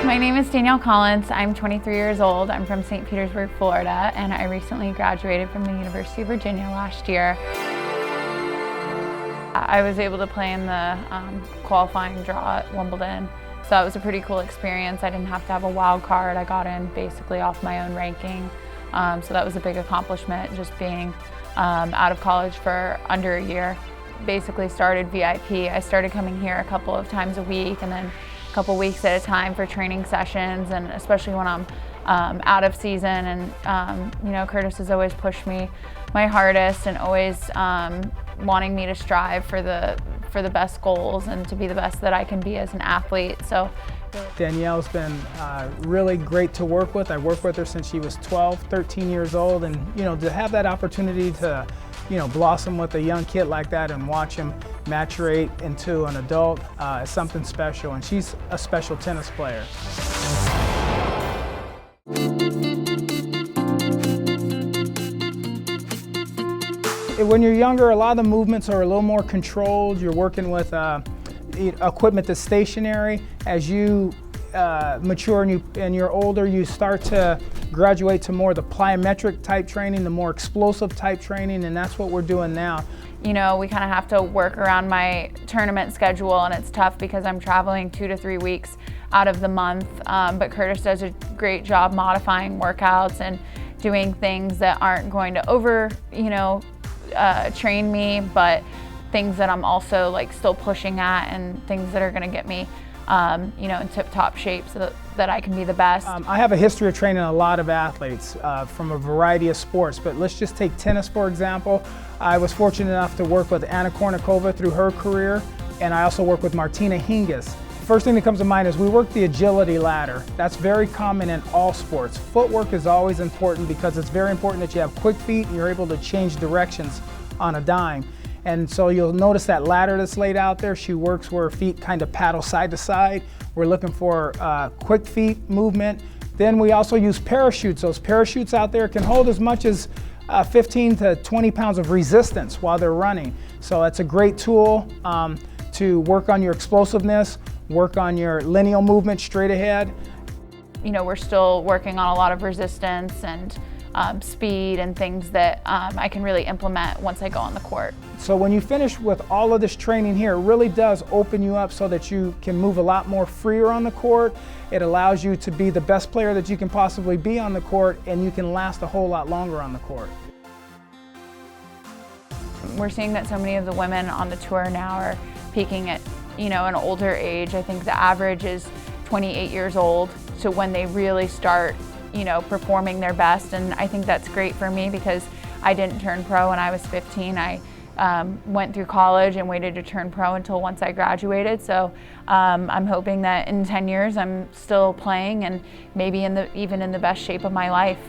My name is Danielle Collins. I'm 23 years old. I'm from St. Petersburg, Florida, and I recently graduated from the University of Virginia last year. I was able to play in the qualifying draw at Wimbledon, so that was a pretty cool experience. I didn't have to have a wild card. I got in basically off my own ranking, so that was a big accomplishment, just being out of college for under a year. Basically started VIP. I started coming here a couple of times a week and then a couple weeks at a time for training sessions, and especially when I'm out of season. And you know, Curtis has always pushed me my hardest and always wanting me to strive for the best goals and to be the best that I can be as an athlete. So Danielle's been really great to work with. I worked with her since she was 12, 13 years old, and you know, to have that opportunity to blossom with a young kid like that and watch him maturate into an adult is something special, and she's a special tennis player. When you're younger, a lot of the movements are a little more controlled. You're working with equipment that's stationary. As you mature and you're older, you start to graduate to more the plyometric type training, the more explosive type training, and that's what we're doing now. You know, we kind of have to work around my tournament schedule, and it's tough because I'm traveling 2 to 3 weeks out of the month, but Curtis does a great job modifying workouts and doing things that aren't going to train me, but things that I'm also like still pushing at, and things that are going to get me in tip-top shape so that I can be the best. I have a history of training a lot of athletes from a variety of sports, but let's just take tennis for example. I was fortunate enough to work with Anna Kournikova through her career, and I also work with Martina Hingis. First thing that comes to mind is we work the agility ladder. That's very common in all sports. Footwork is always important because it's very important that you have quick feet and you're able to change directions on a dime. And so you'll notice that ladder that's laid out there, she works where her feet kind of paddle side to side. We're looking for quick feet movement. Then we also use parachutes. Those parachutes out there can hold as much as 15 to 20 pounds of resistance while they're running. So that's a great tool to work on your explosiveness, work on your lineal movement straight ahead. You know, we're still working on a lot of resistance and speed and things that I can really implement once I go on the court. So when you finish with all of this training here, it really does open you up so that you can move a lot more freer on the court. It allows you to be the best player that you can possibly be on the court, and you can last a whole lot longer on the court. We're seeing that so many of the women on the tour now are peaking at an older age. I think the average is 28 years old, so when they really start performing their best. And I think that's great for me because I didn't turn pro when I was 15. I went through college and waited to turn pro until once I graduated. So I'm hoping that in 10 years I'm still playing and maybe even in the best shape of my life.